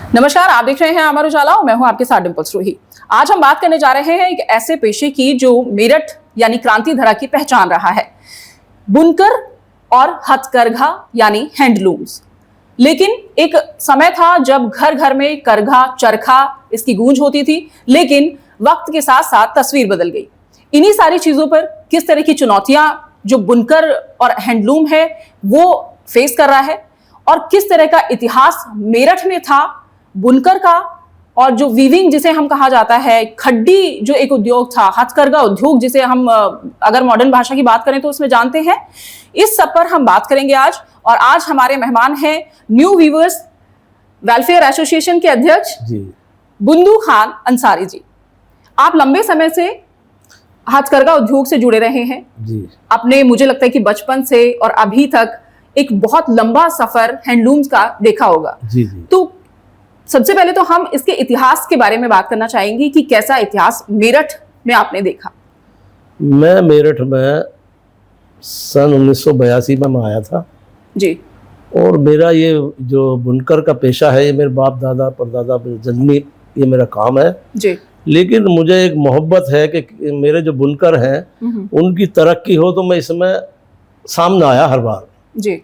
नमस्कार, आप देख रहे हैं अमर उजाला और मैं हूं आपके साथ डिंपल रूही। आज हम बात करने जा रहे हैं एक ऐसे पेशे की जो मेरठ यानी क्रांति धरा की पहचान रहा है, बुनकर और हथकरघा यानी हैंडलूम्स। लेकिन एक समय था जब घर घर में करघा चरखा इसकी गूंज होती थी, लेकिन वक्त के साथ साथ तस्वीर बदल गई। इन्हीं सारी चीजों पर किस तरह की चुनौतियां जो बुनकर और हैंडलूम है वो फेस कर रहा है और किस तरह का इतिहास मेरठ में था बुनकर का, और जो वीविंग जिसे हम कहा जाता है, खड्डी जो एक उद्योग था, हथकरघा उद्योग जिसे हम अगर मॉडर्न भाषा की बात करें तो उसमें जानते हैं, इस सब पर हम बात करेंगे आज। और आज हमारे मेहमान हैं न्यू वीवर्स वेलफेयर एसोसिएशन के अध्यक्ष बुंदू खान अंसारी जी। आप लंबे समय से हथकरघा उद्योग से जुड़े रहे हैं जी। आपने, मुझे लगता है कि बचपन से और अभी तक एक बहुत लंबा सफर हैंडलूम्स का देखा होगा जी। तो सबसे पहले तो हम इसके इतिहास के बारे में बात करना चाहेंगे कि कैसा इतिहास मेरठ में आपने देखा। मैं मेरठ में सन 1982 में मैं आया था जी। और मेरा ये जो बुनकर का पेशा है, ये मेरे बाप दादा परदादा जन्मी ये मेरा काम है जी। लेकिन मुझे एक मोहब्बत है कि मेरे जो बुनकर हैं उनकी तरक्की हो, तो मैं इसमें सामने आया हर बार जी।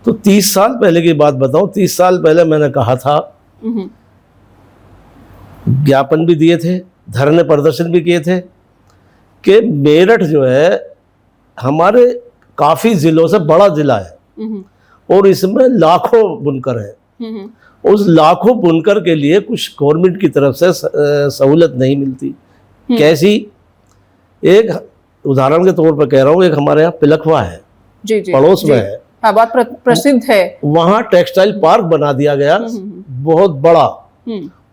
तो 30 साल पहले की बात बताऊं, 30 साल पहले मैंने कहा था, ज्ञापन भी दिए थे, धरने प्रदर्शन भी किए थे कि मेरठ जो है हमारे काफी जिलों से बड़ा जिला है और इसमें लाखों बुनकर हैं। उस लाखों बुनकर के लिए कुछ गवर्नमेंट की तरफ से सहूलत नहीं मिलती। कैसी? एक उदाहरण के तौर पर कह रहा हूँ, एक हमारे यहाँ पिलखवा है जी जी, पड़ोस में है, हाँ, बहुत प्रसिद्ध है। वहाँ टेक्सटाइल पार्क बना दिया गया बहुत बड़ा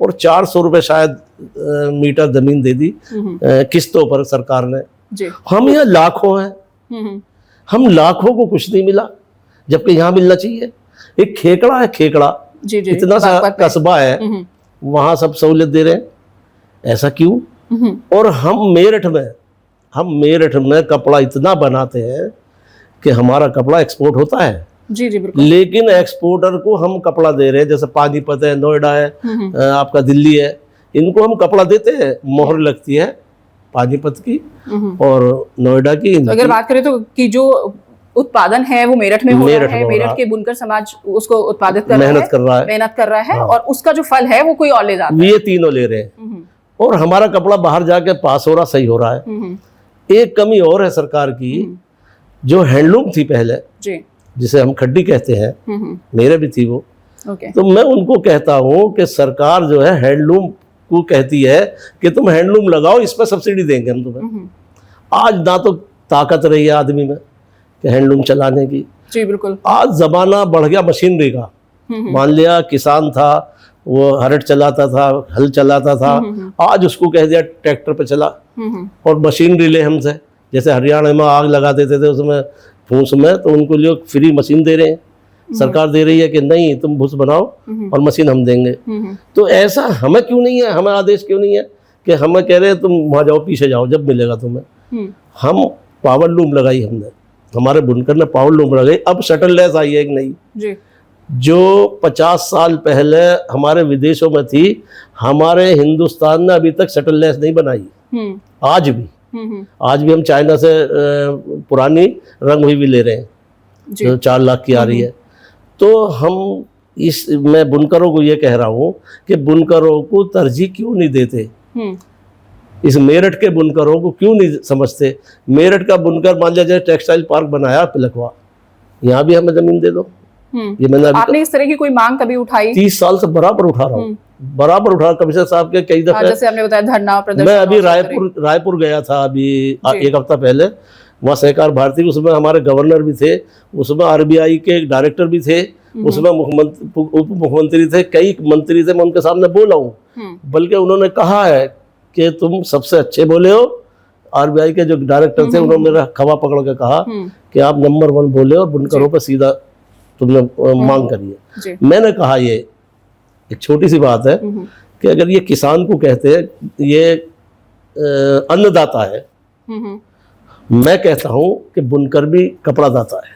और 400 रुपए शायद मीटर जमीन दे दी किस्तों पर सरकार ने जी। हम यहाँ लाखों हैं, हम लाखों को कुछ नहीं मिला जबकि यहाँ मिलना चाहिए। एक खेकड़ा है, खेकड़ा जी जी, इतना सा कस्बा है, वहाँ सब सहूलियत दे रहे हैं, ऐसा क्यों? और हम मेरठ में कपड़ा इतना बनाते हैं कि हमारा कपड़ा एक्सपोर्ट होता है जी जी बिल्कुल। लेकिन एक्सपोर्टर को हम कपड़ा दे रहे हैं, जैसे पानीपत है, नोएडा है, आपका दिल्ली है, इनको हम कपड़ा देते हैं, मोहर लगती है पानीपत की और नोएडा की। तो अगर बात करें तो कि जो उत्पादन है वो मेरठ में हो रहा है, मेरठ के बुनकर समाज उसको उत्पादित कर मेहनत कर रहा है हाँ। और उसका जो फल है वो कोई और ले जाता है, ये तीनों ले रहे हैं और हमारा कपड़ा बाहर जाके पास हो रहा, सही हो रहा है। एक कमी और है सरकार की, जो हैंडलूम थी पहले जी, जिसे हम खड्डी कहते हैं, मेरे भी थी वो तो मैं उनको कहता हूँ कि सरकार जो है हैंडलूम को कहती है कि तुम हैंडलूम लगाओ, इस पर सब्सिडी देंगे हम तुम्हें। आज ना तो ताकत रही है आदमी में कि हैंडलूम चलाने की जी बिल्कुल। आज जमाना बढ़ गया मशीनरी का। मान लिया किसान था, वो हरट चलाता था, हल चलाता था, आज उसको कह दिया ट्रैक्टर पे चला और मशीनरी ले हमसे। जैसे हरियाणा में आग लगा देते थे उसमें फूस में, तो उनको लिए फ्री मशीन दे रहे हैं, सरकार दे रही है कि नहीं तुम भूस बनाओ और मशीन हम देंगे। तो ऐसा हमें क्यों नहीं है, हमें आदेश क्यों नहीं है कि हमें कह रहे हैं तुम वहाँ जाओ, पीछे जाओ, जब मिलेगा तुम्हें। हम पावर लूम लगाई, हमने, हमारे बुनकर ने पावर लूम लगाई। अब शटल लेस आई है एक नई जी, जो 50 साल पहले हमारे विदेशों में थी, हमारे हिंदुस्तान ने अभी तक शटल लेस नहीं बनाई। आज भी हम चाइना से पुरानी रंग हुई भी ले रहे हैं जो 4 लाख की आ रही है। तो हम मैं बुनकरों को ये कह रहा हूँ कि बुनकरों को तरजीह क्यों नहीं देते, इस मेरठ के बुनकरों को क्यों नहीं समझते। मेरठ का बुनकर मान लिया जाए टेक्सटाइल पार्क बनाया पिलखवा, यहाँ भी हमें जमीन दे दो। ये मैंने आपने इस तरह की कोई मांग कभी उठाई? 30 साल से बराबर उठा रहा हूँ, बराबर उठा। कमिश्नर साहब के कई दफे, जैसे आपने बताया धरना प्रदर्शन। मैं अभी रायपुर गया था अभी एक हफ्ता पहले, वहाँ सहकार भारती, उसमें हमारे गवर्नर भी थे, उसमें RBI के एक डायरेक्टर भी थे, उसमें उप मुख्यमंत्री थे, कई मंत्री थे। मैं उनके सामने बोला हूँ, बल्कि उन्होंने कहा है कि तुम सबसे अच्छे बोले हो। RBI के जो डायरेक्टर थे उन्होंने मेरा खवा पकड़ के कहा कि आप नंबर 1 बोले और बुनकरों पर सीधा तुमने मांग करिए। मैंने कहा ये एक छोटी सी बात है कि अगर ये किसान को कहते हैं ये अन्नदाता है, मैं कहता हूं कि बुनकर भी कपड़ा दाता है।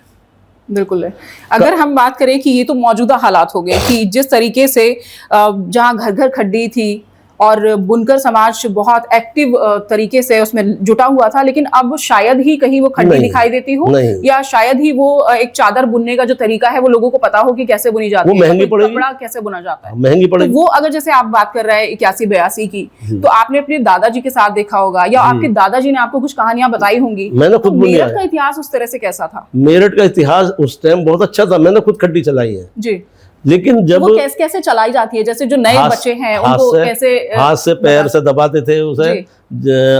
बिल्कुल है। अगर हम बात करें कि ये तो मौजूदा हालात हो गए कि जिस तरीके से जहां घर घर खड्डी थी और बुनकर समाज बहुत एक्टिव तरीके से उसमें जुटा हुआ था, लेकिन अब शायद ही कहीं वो खड्डी नहीं, दिखाई देती हो, नहीं। या शायद ही वो एक चादर बुनने का जो तरीका है वो लोगों को पता हो कि कैसे बुनी जाती वो है, महंगी कोई पड़ेगी, कपड़ा कैसे बुना जाता है, महंगी तो पड़ेगी। वो अगर जैसे आप बात कर रहे हैं 81-82 की, तो आपने अपने दादाजी के साथ देखा होगा या आपके दादाजी ने आपको कुछ कहानियां बताई होंगी, मैंने तो खुद बुनी मेरठ है। का इतिहास उस तरह से कैसा था? मेरठ का इतिहास उस टाइम बहुत अच्छा था, मैंने खुद खड्डी चलाई है। जी, लेकिन जब वो कैसे कैसे चलाई जाती है, जैसे जो नए बच्चे हैं हाथ उनको से, कैसे हाथ से पैर से दबाते थे उसे,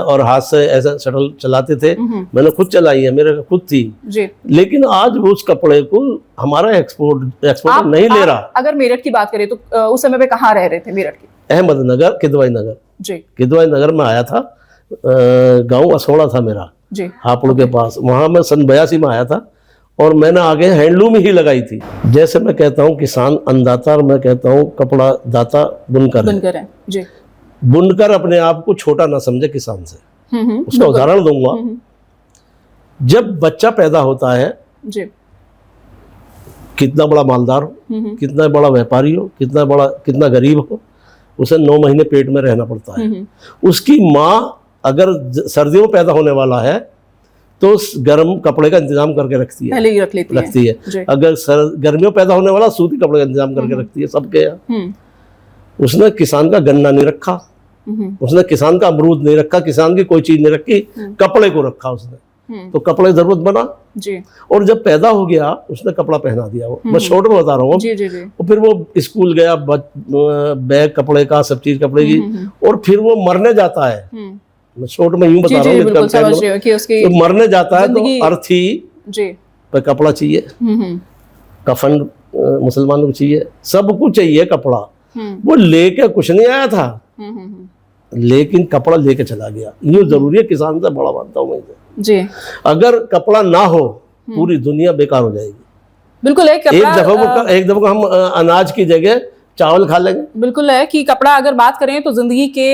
और हाथ से ऐसा शटल चलाते थे। मैंने खुद चलाई है, मेरे खुद थी। जी। लेकिन आज वो उस कपड़े को हमारा एक्सपोर्ट नहीं ले रहा। अगर मेरठ की बात करें तो उस समय पे कहाँ रह रहे थे मेरठ की? अहमदनगर, किदवाई नगर। जी। किदवाई नगर में आया था, गांव असोड़ा था मेरा, जी। हापुड़ के पास। वहां मैं सन 82 में आया था और मैंने आगे हैंडलूम ही लगाई थी। जैसे मैं कहता हूँ किसान अन्नदाता और मैं कहता हूँ कपड़ा दाता बुनकर है। जी। बुनकर अपने आप को छोटा ना समझे किसान से। उसका उदाहरण दूंगा। जब बच्चा पैदा होता है, जी, कितना बड़ा मालदार हो, कितना बड़ा व्यापारी हो, कितना गरीब हो, उसे 9 महीने पेट में रहना पड़ता है। उसकी माँ अगर सर्दियों में पैदा होने वाला है तो गर्म कपड़े का इंतजाम करके रखती है, पहले ही रखती है। अगर गर्मियों में पैदा होने वाला, सूती कपड़े का इंतजाम करके रखती है सबके यहाँ। उसने किसान का गन्ना नहीं रखा, उसने किसान का अमरूद नहीं रखा, किसान की कोई चीज नहीं रखी, कपड़े को रखा उसने। तो कपड़े की जरूरत बना जी। और जब पैदा हो गया उसने कपड़ा पहना दिया। वो मैं शॉर्ट में बता रहा हूँ। और फिर वो स्कूल गया, बैग कपड़े का, सब चीज कपड़े की, और फिर वो मरने जाता है। मैं शॉर्ट में यूं बता रहा हूँ कि मरने जाता है तो अर्थी पर कपड़ा चाहिए, कफन मुसलमानों को चाहिए, सब कुछ चाहिए कपड़ा। वो लेके कुछ नहीं आया था, लेकिन कपड़ा लेके चला गया। यूं जरूरी है, किसान से बड़ा मानता हूँ मैं जी। अगर कपड़ा ना हो पूरी दुनिया बेकार हो जाएगी। बिल्कुल है। एक दफा हम अनाज की जगह चावल खा लेंगे। बिल्कुल है कि कपड़ा अगर बात करें तो जिंदगी के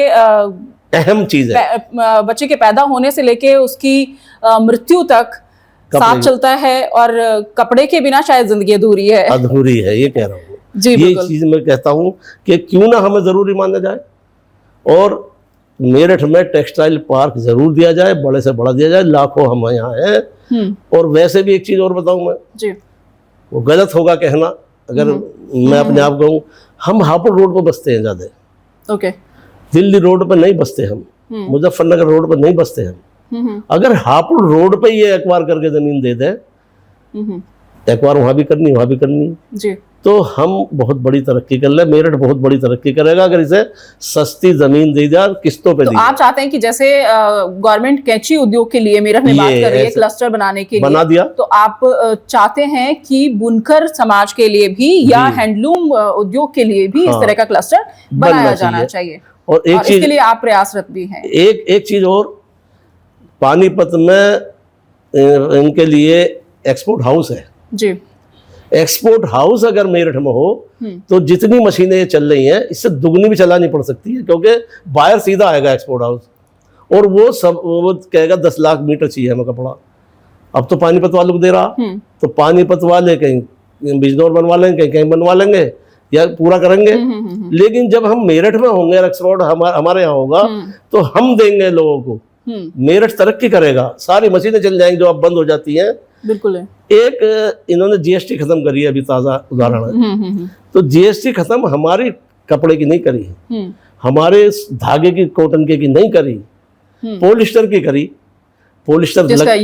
अहम चीज है। बच्चे के पैदा होने से लेके उसकी मृत्यु तक साथ चलता है, और कपड़े के बिना शायद जिंदगी अधूरी है, ये कह रहा हूँ जी। ये चीज मैं कहता हूँ कि क्यों ना हमें जरूरी माना जाए, और मेरठ में टेक्सटाइल पार्क जरूर दिया जाए, बड़े से बड़ा दिया जाए। लाखों हम यहाँ हैं। और वैसे भी एक चीज और बताऊं मैं जी, वो गलत होगा कहना अगर मैं अपने आप कहूँ, हम हापुड़ रोड पर बसते हैं ज्यादा। ओके। दिल्ली रोड पर नहीं बसते हम, मुजफ्फरनगर रोड पर नहीं बसते हम। अगर हापुड़ रोड पे ये एक्वायर करके जमीन दे दे, एक्वायर वहां भी करनी, वहां भी करनी जी, तो हम बहुत बड़ी तरक्की कर ले। मेरठ बहुत बड़ी तरक्की करेगा अगर इसे सस्ती जमीन दी जाए, किस्तों पे दी जाए। आप चाहते हैं कि जैसे गवर्नमेंट कैंची उद्योग के लिए मेरठ में बात कर रही है क्लस्टर बनाने के लिए, बना दिया, तो आप चाहते हैं कि बुनकर समाज के लिए भी या हैंडलूम उद्योग के लिए भी इस तरह का क्लस्टर बनाया जाना चाहिए, और एक चीज इसके लिए आप प्रयासरत भी हैं। एक चीज और, पानीपत में इनके लिए एक्सपोर्ट हाउस है जी। एक्सपोर्ट हाउस अगर मेरठ में हो तो जितनी मशीनें ये चल रही हैं इससे दुगनी भी चलानी पड़ सकती है, क्योंकि बाहर सीधा आएगा एक्सपोर्ट हाउस, और वो कहेगा 10 लाख मीटर चाहिए हमें कपड़ा। अब तो पानीपत वालों को दे रहा, तो पानीपत वाले कहीं बिजनौर बनवा लेंगे, कहीं बनवा लेंगे या पूरा करेंगे। लेकिन जब हम मेरठ में होंगे, एक्सपोर्ट हमारे यहाँ होगा, तो हम देंगे लोगों को, मेरठ तरक्की करेगा, सारी मशीनें चल जाएंगी जो अब बंद हो जाती हैं। बिल्कुल है। एक इन्होंने जीएसटी खत्म करी है, अभी ताजा उदाहरण है। तो जीएसटी खत्म हमारी कपड़े की नहीं करी, हमारे धागे की, कॉटन की नहीं करी, पॉलिस्टर की करी। पॉलिस्टर जिसका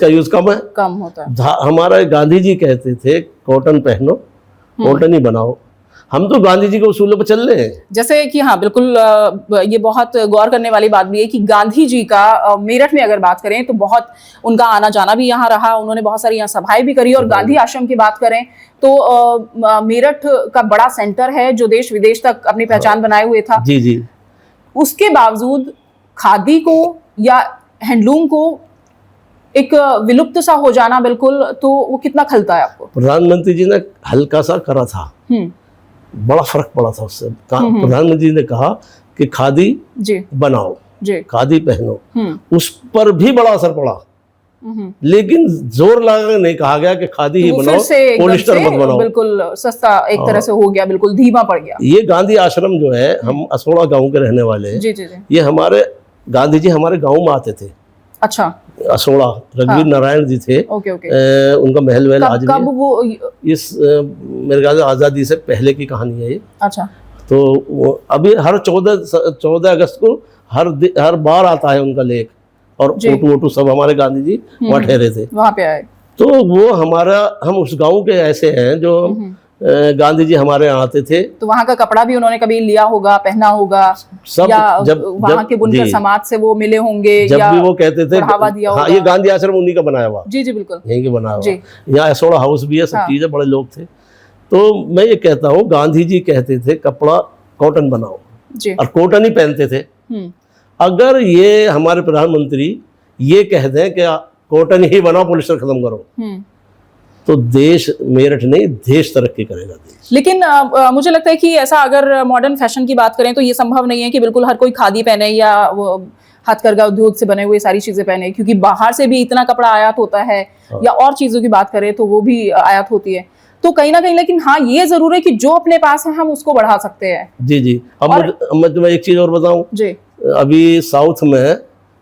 यूज कम होता है। हमारे गांधी जी कहते थे कॉटन पहनो, कॉटन ही बनाओ। हम तो गांधी जी के उसूलों पर चल रहे हैं। जैसे कि हाँ बिल्कुल, ये बहुत गौर करने वाली बात भी है कि गांधी जी का मेरठ में अगर बात करें तो बहुत उनका आना जाना भी यहाँ रहा, उन्होंने बहुत सारी यहाँ सभाएं भी करी। और गांधी आश्रम की बात करें तो मेरठ का बड़ा सेंटर है जो देश विदेश तक अपनी पहचान बनाए हुए था। जी जी। उसके बावजूद खादी को या हैंडलूम को एक विलुप्त सा हो जाना, बिल्कुल, तो वो कितना खलता है आपको? प्रधानमंत्री जी ने हल्का सा करा था, बड़ा फर्क पड़ा था उससे। प्रधानमंत्री जी ने कहा कि खादी जी बनाओ जी, खादी पहनो, उस पर भी बड़ा असर पड़ा। लेकिन जोर लगा के नहीं कहा गया कि खादी ही तो वो बनाओ, फिर से एकदम पॉलिस्टर से मत बनाओ। बिल्कुल सस्ता एक तरह से हो गया, बिल्कुल धीमा पड़ गया। ये गांधी आश्रम जो है, हम असोड़ा गांव के रहने वाले हैं। जी जी जी। ये हमारे गांधी जी हमारे गांव में आते थे, अच्छा, असोड़ा रघुवीर नारायण जी थे। Okay okay. उनका महल वहल आज कब भी वो है। इस मेरे ख्याल से आज़ादी से पहले की कहानी है ये। अच्छा, तो वो अभी हर 14 अगस्त को हर बार आता है उनका लेख, और जी। फोटो वोटो सब हमारे गांधी जी वहाँ ठहरे थे। वहां पे आए। तो वो हम उस गांव के ऐसे हैं जो गांधी जी हमारे यहाँ आते थे। तो वहां का कपड़ा भी उन्होंने कभी लिया होगा, पहना होगा, सब या जब वहां के बुनकर जी, समाज से वो मिले होंगे, जब या भी वो कहते थे, बढ़ावा दिया हाँ, होगा। ये गांधी आश्रम उन्हीं का बनाया हुआ, जी जी बिल्कुल। यहीं के बनाया हुआ। जी। यहाँ असोड़ा हाउस भी है, सब हाँ। चीजें, बड़े लोग थे। तो मैं ये कहता हूँ, गांधी जी कहते थे कपड़ा कॉटन बनाओ, जी। और कॉटन ही पहनते थे। अगर ये हमारे प्रधानमंत्री ये कह दें कि कॉटन ही बनाओ, पॉलिस्टर खत्म करो, तो देश मेरठ नहीं, देश तरक्की करेगा देश। लेकिन मुझे लगता है कि ऐसा अगर मॉडर्न फैशन की बात करें तो ये संभव नहीं है कि बिल्कुल हर कोई खादी पहने या वो हथकरघा उद्योग से बने हुए सारी चीजें पहने, क्योंकि बाहर से भी इतना कपड़ा आयात होता है। या और चीजों की बात करें तो वो भी आयात होती है। तो कहीं ना कहीं, लेकिन हाँ ये जरूर है कि जो अपने पास है हम उसको बढ़ा सकते हैं। जी जी। अब मैं तुम्हें एक चीज और बताऊं जी। अभी साउथ में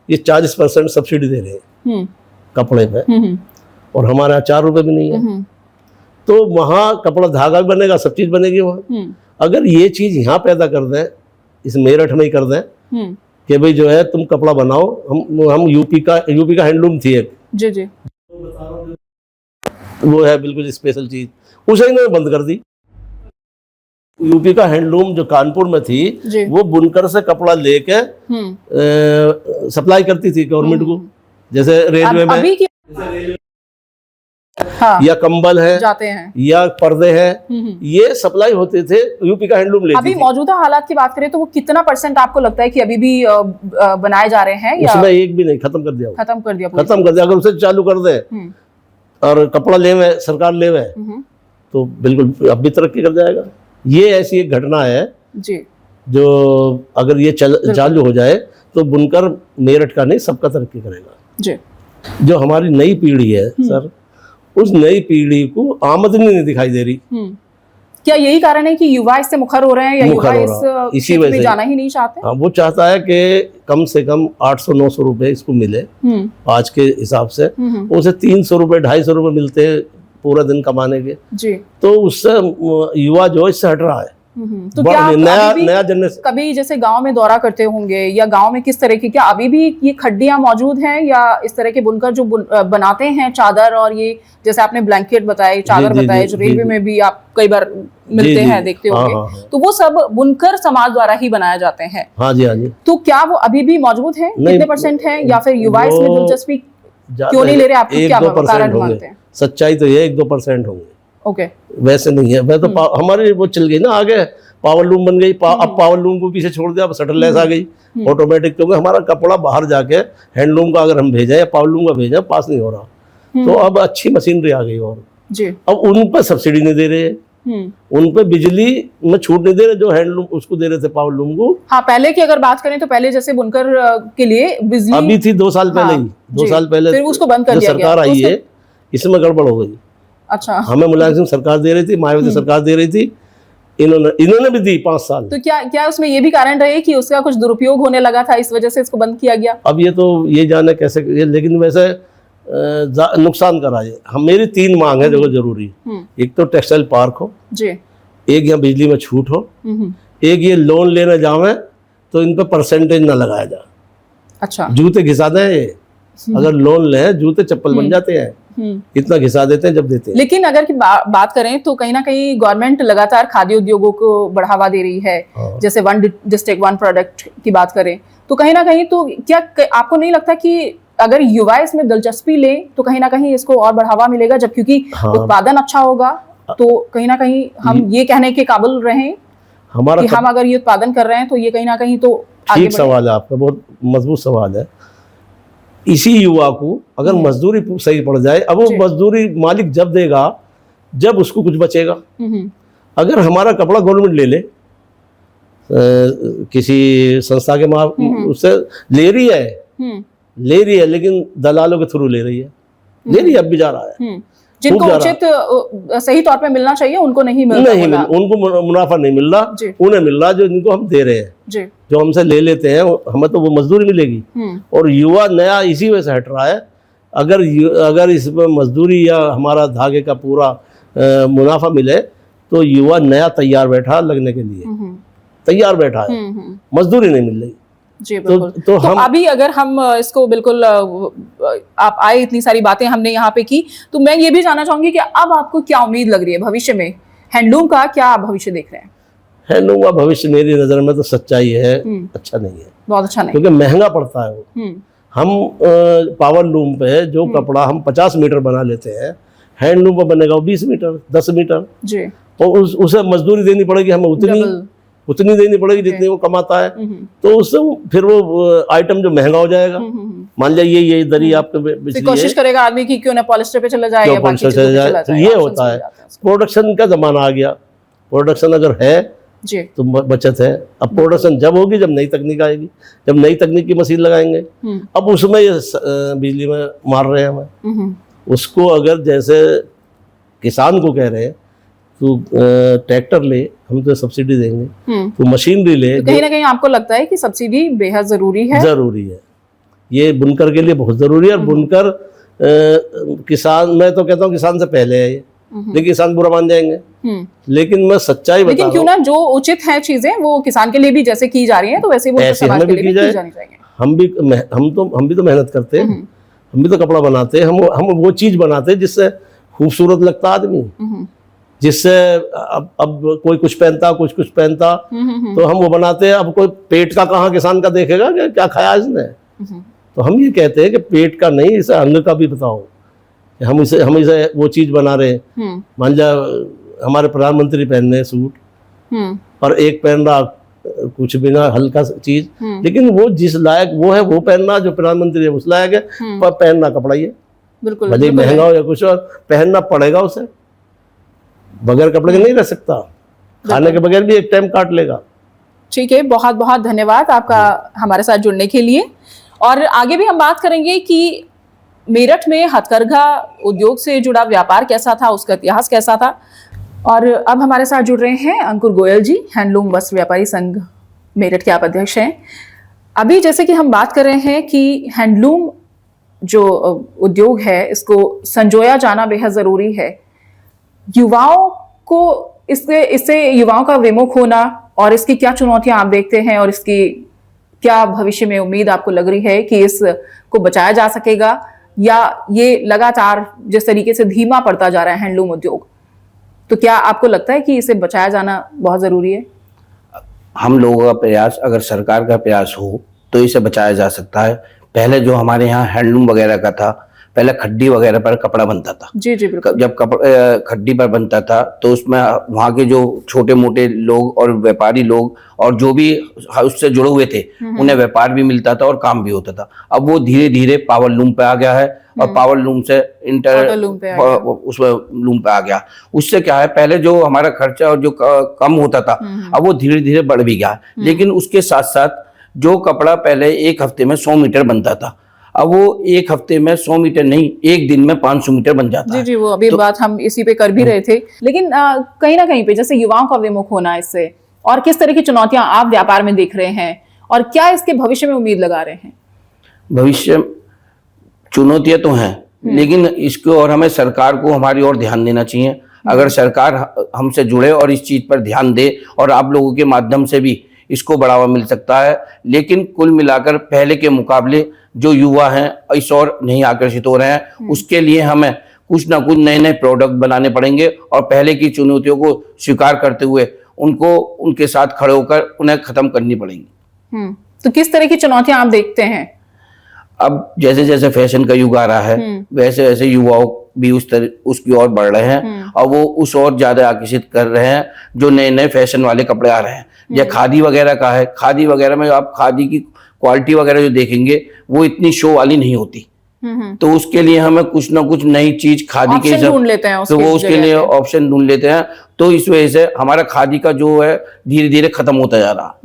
ये 40% सब्सिडी दे रहे हैं कपड़े पे, और हमारे यहाँ 4 रुपए भी नहीं है। तो वहाँ कपड़ा धागा भी बनेगा, सब चीज बनेगी वहाँ। अगर ये चीज यहाँ पैदा कर दें, इस मेरठ में ही कर दें कि भाई जो है तुम कपड़ा बनाओ, हम यूपी का हैंडलूम थी एक, जी जी, वो है बिल्कुल स्पेशल चीज, उसे इन्होंने बंद कर दी। यूपी का हैंडलूम जो कानपुर में थी, वो बुनकर से कपड़ा लेके सप्लाई करती थी गवर्नमेंट को, जैसे रेलवे में अभी हाँ, या कंबल है जाते हैं या पर्दे हैं, ये सप्लाई होते थे, यूपी का हैंडलूम लेती अभी थी। मौजूदा हालात की बात करें तो वो कितना % आपको लगता है कि अभी भी बनाए जा रहे हैं, या उसमें एक भी नहीं, खत्म कर दिया, खत्म कर दिया? अगर उसे चालू कर दे और कपड़ा ले सरकार ले तो बिल्कुल अब भी तरक्की कर जाएगा। ये ऐसी एक घटना है जी, जो अगर ये चालू हो जाए तो बुनकर मेरठ का नहीं, सबका तरक्की करेगा जी। जो हमारी नई पीढ़ी है सर, उस नई पीढ़ी को आमदनी नहीं दिखाई दे रही। क्या यही कारण है कि युवा इससे मुखर हो रहे हैं, या युवा इस क्षेत्र में जाना ही नहीं चाहते? हाँ, वो चाहता है कि कम से कम 800-900 रुपए इसको मिले आज के हिसाब से। उसे 300 रुपए 250 रुपए मिलते हैं पूरा दिन कमाने के जी। तो उससे युवा जो इससे हट रहा है। तो क्या नया जनरेशन कभी जैसे गांव में दौरा करते होंगे, या गांव में किस तरह की, क्या अभी भी ये खड्डियां मौजूद हैं, या इस तरह के बुनकर जो बनाते हैं चादर, और ये जैसे आपने ब्लैंकेट बताए, चादर बताए, जो रेलवे में भी आप कई बार मिलते हैं, देखते होंगे, तो वो सब बुनकर समाज द्वारा ही बनाए जाते हैं? हाँ जी, हाँ जी। तो क्या वो अभी भी मौजूद है? कितने % है, या फिर युवा इसमें दिलचस्पी क्यों नहीं ले रहे? आपको क्या कारण मानते हैं? सच्चाई तो ये 1-2% होंगे, ओके। वैसे नहीं है। मैं तो हमारी वो चल गई ना आगे, पावर लूम बन गई। अब पावर लूम को पीछे छोड़ दिया, अब शटल लेस आ गई ऑटोमेटिक। क्योंकि हमारा कपड़ा बाहर जाके हैंडलूम का अगर हम भेजें या पावर लूम का भेजें, पास नहीं हो रहा। तो अब अच्छी मशीनरी आ गई, और जी अब उन पर सब्सिडी नहीं दे रहे, उन पे बिजली में छूट नहीं दे रहे जो हैंडलूम उसको दे रहे थे, पावर लूम को। हाँ, पहले की अगर बात करें तो पहले जैसे बुनकर के लिए बिजली अभी थी 2 साल पहले ही, 2 साल पहले फिर उसको बंद कर दिया गया। सरकार आई है, इसमें गड़बड़ हो गई। अच्छा, हमें मुलायम सिंह सरकार दे रही थी, मायावती सरकार दे रही थी, इन्होंने भी दी 5 साल। तो क्या उसमें ये भी कारण रहे कि उसका कुछ दुरुपयोग होने लगा था, इस वजह से इसको बंद किया गया? अब ये तो ये जाने कैसे, लेकिन वैसे नुकसान करा है। हम मेरी 3 मांग है देखो जरूरी। एक तो टेक्सटाइल पार्क हो जी, एक यहाँ बिजली में छूट हो, एक ये लोन लेने जावे तो इन पे परसेंटेज ना लगाया जाए। अच्छा, जूते घिसा दें ये, अगर लोन लें जूते चप्पल बन जाते हैं, इतना घिसा देते हैं जब देते हैं। लेकिन अगर की बात करें तो कहीं ना कहीं गवर्नमेंट लगातार खादी उद्योगों को बढ़ावा दे रही है। जैसे 1 डिस्ट्रिक्ट 1 प्रोडक्ट की बात करें तो कहीं ना कहीं, तो क्या आपको नहीं लगता कि अगर युवा इसमें दिलचस्पी ले तो कहीं ना कहीं इसको और बढ़ावा मिलेगा, जब क्योंकि उत्पादन अच्छा होगा तो कहीं ना कहीं हम ये कहने के काबिल रहें कि हम अगर ये उत्पादन कर रहे हैं तो ये कहीं ना कहीं तो आगे। ठीक सवाल है आपका, बहुत मजबूत सवाल है। इसी युवा को अगर मजदूरी सही पड़ जाए, अब वो मजदूरी मालिक जब देगा जब उसको कुछ बचेगा। अगर हमारा कपड़ा गवर्नमेंट ले ले, किसी संस्था के उससे ले रही है, ले रही है, लेकिन दलालों के थ्रू ले रही है, ले रही है, अब भी जा रहा है। जिनको खूब जा रहा उचित सही तौर पे मिलना चाहिए उनको नहीं मिल रहा। उनको मुनाफा नहीं मिल रहा, जी। उन्हें मिल रहा जो इनको हम दे रहे हैं। जी। जो हमसे ले लेते हैं हमें तो वो मजदूरी मिलेगी। और युवा नया इसी वजह से हट रहा है। अगर इसमें मजदूरी या हमारा धागे का पूरा मुनाफा मिले तो युवा नया तैयार बैठा लगने के लिए, तैयार बैठा है, मजदूरी नहीं मिल रही। जी बिल्कुल। तो अभी अगर हम इसको बिल्कुल आप आए, इतनी सारी बातें हमने यहाँ पे की, तो मैं ये भी जानना चाहूंगी कि अब आपको क्या उम्मीद लग रही है भविष्य में, हैंडलूम का क्या आप भविष्य देख रहे हैं? हैंडलूम का भविष्य मेरी नजर में तो सच्चाई है, अच्छा नहीं है, बहुत अच्छा नहीं, क्योंकि महंगा पड़ता है वो। हम पावर लूम पे जो कपड़ा हम 50 मीटर बना लेते हैं, हैंडलूम पे बनेगा वो 20 मीटर 10 मीटर जी। और उसे मजदूरी देनी पड़ेगी हमें, उतनी देनी पड़ेगी जितनी वो कमाता है। तो उससे फिर वो आइटम जो महंगा हो जाएगा। मान लिया ये दरी आपके कोशिश करेगा आदमी की क्यों ना पॉलिस्टर पे चला जाए या बाकी चीजों पे चला जाए। ये होता है, प्रोडक्शन का जमाना आ गया। प्रोडक्शन अगर है जी तो बचत है। अब प्रोडक्शन जब होगी जब नई तकनीक आएगी, जब नई तकनीक की मशीन लगाएंगे। अब उसमें ये बिजली में मार रहे हैं हमें। उसको अगर जैसे किसान को कह रहे हैं तो ट्रैक्टर ले, हम तो सब्सिडी देंगे, तो मशीनरी ले। तो कहीं ना कहीं आपको लगता है कि सब्सिडी बेहद जरूरी है? जरूरी है, ये बुनकर के लिए बहुत जरूरी है। और बुनकर किसान, मैं तो कहता हूँ किसान से पहले है ये, लेकिन किसान बुरा मान जाएंगे। लेकिन मैं सच्चाई बता रहा हूं, क्यों ना जो उचित है चीजें वो किसान के लिए भी जैसे की जा रही है, तो वैसे वो समाज के लिए भी की जानी चाहिए। हम भी तो मेहनत करते हैं, हम भी तो कपड़ा बनाते हैं। हम वो चीज बनाते हैं जिससे खूबसूरत लगता आदमी, जिससे अब कोई कुछ पहनता, कुछ पहनता, तो हम वो बनाते हैं। अब कोई पेट का कहाँ किसान का देखेगा कि क्या खाया इसने। तो हम ये कहते हैं कि पेट का नहीं, इसे अंग का भी बताओ। हम इसे वो चीज बना रहे हैं। मान लिया हमारे प्रधानमंत्री पहन रहे सूट, और एक पहन रहा कुछ बिना हल्का चीज, लेकिन वो जिस लायक वो है वो पहनना, जो प्रधानमंत्री है उस लायक है, पर पहनना कपड़ा ही है। बिल्कुल, भले महंगा हो या कुछ, और पहनना पड़ेगा उसे। बगैर कपड़े के नहीं रह सकता, खाने के बगैर भी एक टाइम काट लेगा। ठीक है, बहुत बहुत धन्यवाद आपका हमारे साथ जुड़ने के लिए। और आगे भी हम बात करेंगे कि मेरठ में हथकरघा उद्योग से जुड़ा व्यापार कैसा था, उसका इतिहास कैसा था। और अब हमारे साथ जुड़ रहे हैं अंकुर गोयल जी, हैंडलूम वस्त्र व्यापारी संघ मेरठ के आप अध्यक्ष हैं। अभी जैसे कि हम बात कर रहे हैं कि हैंडलूम जो उद्योग है इसको संजोया जाना बेहद जरूरी है। युवाओं को इससे युवाओं का विमुख होना, और इसकी क्या चुनौतियां आप देखते हैं, और इसकी क्या भविष्य में उम्मीद आपको लग रही है कि इसको बचाया जा सकेगा, या ये लगातार जिस तरीके से धीमा पड़ता जा रहा है हैंडलूम उद्योग, तो क्या आपको लगता है कि इसे बचाया जाना बहुत जरूरी है? हम लोगों का प्रयास, अगर सरकार का प्रयास हो तो इसे बचाया जा सकता है। पहले जो हमारे यहाँ हैंडलूम वगैरह का था, पहले खड्डी वगैरह पर कपड़ा बनता था। जी जी बिल्कुल। जब खड्डी पर बनता था तो उसमें वहाँ के जो छोटे मोटे लोग और व्यापारी लोग और जो भी उससे जुड़े हुए थे उन्हें व्यापार भी मिलता था और काम भी होता था। अब वो धीरे धीरे पावर लूम पे आ गया है, और पावर लूम से उसमें लूम पे आ गया। उससे क्या है, पहले जो हमारा खर्चा और जो कम होता था अब वो धीरे धीरे बढ़ भी गया। लेकिन उसके साथ साथ जो कपड़ा पहले एक हफ्ते में 100 मीटर बनता था, अब वो एक हफ्ते में 100 मीटर नहीं, एक दिन में 500 मीटर बन जाता है। जी, वो अभी बात हम इसी पे कर भी रहे थे। लेकिन कहीं ना कहीं पे जैसे युवाओं का विमुख होना इससे, और किस तरह की चुनौतियां आप व्यापार में देख रहे हैं, और क्या इसके भविष्य में उम्मीद लगा रहे हैं? भविष्य चुनौतियां तो हैं, लेकिन इसको और हमें सरकार को हमारी ओर ध्यान देना चाहिए। अगर सरकार हमसे जुड़े और इस चीज पर ध्यान दे, और आप लोगों के माध्यम से भी इसको बढ़ावा मिल सकता है। लेकिन कुल मिलाकर पहले के मुकाबले जो युवा हैं इस ओर नहीं आकर्षित हो रहे हैं। उसके लिए हमें कुछ ना कुछ नए नए प्रोडक्ट बनाने पड़ेंगे, और पहले की चुनौतियों को स्वीकार करते हुए उनको उनके साथ खड़े होकर उन्हें खत्म करनी पड़ेंगी। तो किस तरह की चुनौतियां आप देखते हैं? अब जैसे जैसे फैशन का युग आ रहा है, वैसे वैसे युवाओं भी उसकी ओर बढ़ रहे हैं, और वो उस ओर ज्यादा आकर्षित कर रहे हैं जो नए नए फैशन वाले कपड़े आ रहे हैं। या खादी वगैरह का है, खादी वगैरह में आप खादी की क्वालिटी वगैरह जो देखेंगे वो इतनी शो वाली नहीं होती। तो उसके लिए हमें कुछ ना कुछ नई चीज खादी के ढूंढ लेते हैं, तो वो उसके लिए ऑप्शन ढूंढ लेते हैं। तो इस वजह से हमारा खादी का जो है धीरे धीरे खत्म होता जा रहा।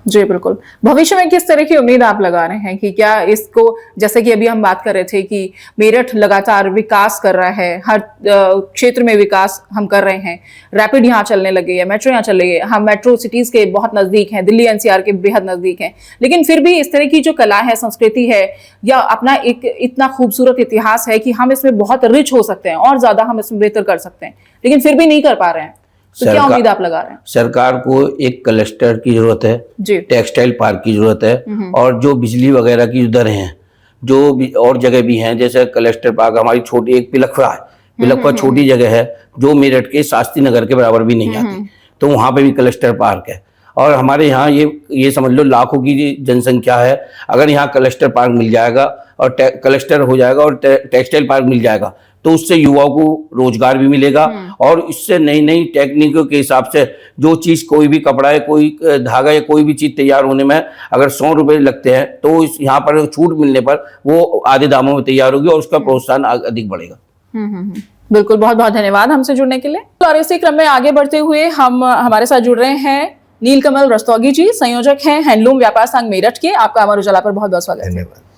जी बिल्कुल। भविष्य में किस तरह की उम्मीद आप लगा रहे हैं कि क्या इसको, जैसे कि अभी हम बात कर रहे थे कि मेरठ लगातार विकास कर रहा है, हर क्षेत्र में विकास हम कर रहे हैं, रैपिड यहाँ चलने लगे है, मेट्रो यहाँ चल रही है, हम मेट्रो सिटीज के बहुत नजदीक हैं, दिल्ली एनसीआर के बेहद नजदीक हैं, लेकिन फिर भी इस तरह की जो कला है, संस्कृति है, या अपना एक इतना खूबसूरत इतिहास है कि हम इसमें बहुत रिच हो सकते हैं और ज्यादा हम इसमें बेहतर कर सकते हैं, लेकिन फिर भी नहीं कर पा रहे हैं, तो क्या उम्मीद आप लगा रहे हैं? सरकार को एक क्लस्टर की जरूरत है जी। टेक्सटाइल पार्क की जरूरत है, और जो बिजली वगैरह की दरें हैं, जो भी और जगह भी हैं, जैसे क्लस्टर पार्क हमारी छोटी एक पिलखवा है, पिलखवा छोटी जगह है जो मेरठ के शास्त्री नगर के बराबर भी नहीं आती, तो वहाँ पे भी क्लस्टर पार्क है। और हमारे यहाँ ये समझ लो लाखों की जनसंख्या है, अगर यहाँ क्लस्टर पार्क मिल जाएगा और क्लस्टर हो जाएगा और टेक्सटाइल पार्क मिल जाएगा, तो उससे युवाओं को रोजगार भी मिलेगा, और इससे नई नई टेक्निकों के हिसाब से जो चीज़, कोई भी कपड़ा है, कोई धागा या कोई भी चीज़ तैयार होने में अगर 100 रुपये लगते हैं, तो इस यहाँ पर छूट मिलने पर वो आधे दामों में तैयार होगी और उसका प्रोत्साहन अधिक बढ़ेगा। बिल्कुल, बहुत बहुत धन्यवाद हमसे जुड़ने के लिए। और इसी क्रम में आगे बढ़ते हुए हमारे साथ जुड़ रहे हैं नीलकमल रस्तोगी जी, संयोजक हैं हैंडलूम व्यापार संघ मेरठ के। आपका अमर उजाला पर बहुत बहुत स्वागत है। धन्यवाद।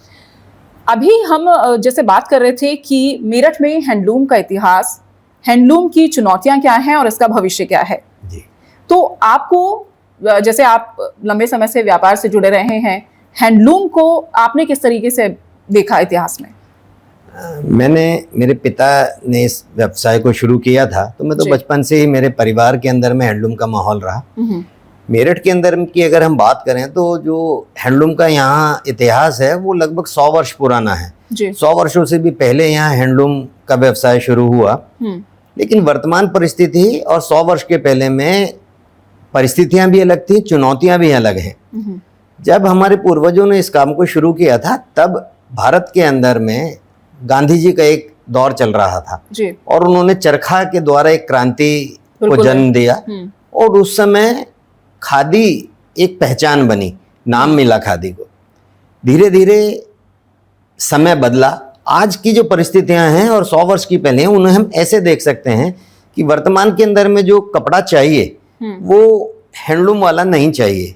अभी हम जैसे बात कर रहे थे कि मेरठ में हैंडलूम का इतिहास, हैंडलूम की चुनौतियां क्या हैं और इसका भविष्य क्या है जी। तो आपको, जैसे आप लंबे समय से व्यापार से जुड़े रहे हैं, हैंडलूम को आपने किस तरीके से देखा इतिहास में? मेरे पिता ने इस व्यवसाय को शुरू किया था, तो मैं तो बचपन से ही मेरे परिवार के अंदर में हैंडलूम का माहौल रहा। मेरठ के अंदर की अगर हम बात करें तो जो हैंडलूम का यहाँ इतिहास है वो लगभग 100 वर्ष पुराना है। 100 वर्षों से भी पहले यहाँ हैंडलूम का व्यवसाय शुरू हुआ, लेकिन वर्तमान परिस्थिति और 100 वर्ष के पहले में परिस्थितियां भी अलग थी, चुनौतियां भी अलग हैं। जब हमारे पूर्वजों ने इस काम को शुरू किया था, तब भारत के अंदर में गांधी जी का एक दौर चल रहा था और उन्होंने चरखा के द्वारा एक क्रांति को जन्म दिया, और उस समय खादी एक पहचान बनी, नाम मिला खादी को। धीरे धीरे समय बदला, आज की जो परिस्थितियां हैं और 100 वर्ष की पहले हैं, उन्हें हम ऐसे देख सकते हैं कि वर्तमान के अंदर में जो कपड़ा चाहिए वो हैंडलूम वाला नहीं चाहिए।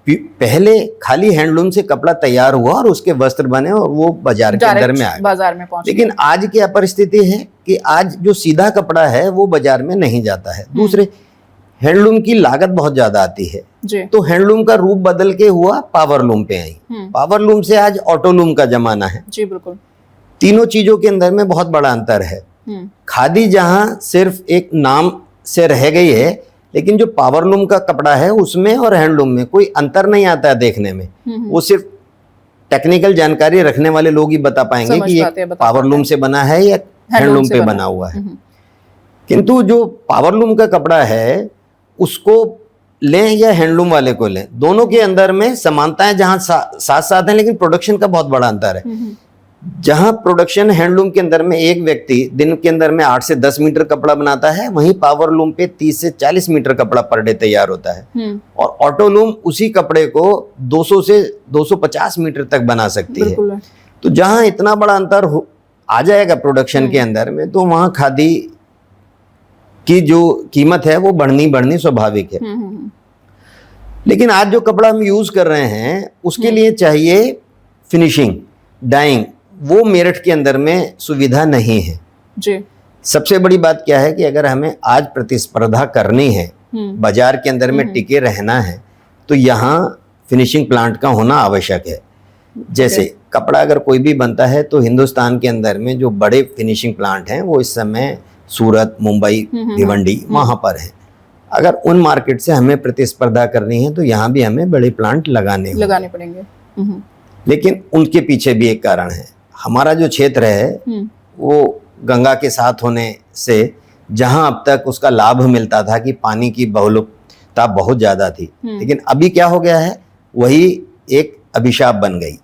पहले खाली हैंडलूम से कपड़ा तैयार हुआ और उसके वस्त्र बने और वो बाजार के अंदर में आए, बाजार में पहुंचे। लेकिन आज क्या परिस्थिति है कि आज जो सीधा कपड़ा है वो बाजार में नहीं जाता है। दूसरे, हैंडलूम की लागत बहुत ज्यादा आती है, तो हैंडलूम का रूप बदल के हुआ पावरलूम पे आई। पावरलूम से आज ऑटोलूम का जमाना है। जी बिल्कुल। तीनों चीजों के अंदर में बहुत बड़ा अंतर है। खादी जहां सिर्फ एक नाम से रह गई है, लेकिन जो पावरलूम का कपड़ा है उसमें और हैंडलूम में कोई अंतर नहीं आता है देखने में। वो सिर्फ टेक्निकल जानकारी रखने वाले लोग ही बता पाएंगे कि ये पावरलूम से बना है या हैंडलूम पे बना हुआ है। किंतु जो पावरलूम का कपड़ा है उसको लें या हैंडलूम वाले को लें, दोनों के अंदर में समानताएं जहां साथ साथ हैं, लेकिन प्रोडक्शन का बहुत बड़ा अंतर है। जहां प्रोडक्शन हैंडलूम के अंदर में एक व्यक्ति दिन के अंदर में 8 से 10 मीटर कपड़ा बनाता है, वहीं पावरलूम पे 30 से 40 मीटर कपड़ा पर डे तैयार होता है, और ऑटोलूम उसी कपड़े को 200 से 250 मीटर तक बना सकती है। तो जहां इतना बड़ा अंतर आ जाएगा प्रोडक्शन के अंदर में, तो वहां खादी की जो कीमत है वो बढ़नी स्वाभाविक है। लेकिन आज जो कपड़ा हम यूज कर रहे हैं उसके लिए चाहिए फिनिशिंग, डाइंग, वो मेरठ के अंदर में सुविधा नहीं है। जी। सबसे बड़ी बात क्या है कि अगर हमें आज प्रतिस्पर्धा करनी है, बाजार के अंदर में टिके रहना है, तो यहाँ फिनिशिंग प्लांट का होना आवश्यक है। जैसे कपड़ा अगर कोई भी बनता है तो हिंदुस्तान के अंदर में जो बड़े फिनिशिंग प्लांट हैं वो इस समय सूरत, मुंबई, भिवंडी वहां पर है। अगर उन मार्केट से हमें प्रतिस्पर्धा करनी है तो यहाँ भी हमें बड़े प्लांट लगाने पड़ेंगे। लेकिन उनके पीछे भी एक कारण है। हमारा जो क्षेत्र है वो गंगा के साथ होने से, जहां अब तक उसका लाभ मिलता था कि पानी की बहुलकता बहुत ज्यादा थी, लेकिन अभी क्या हो गया है, वही एक अभिशाप बन गई।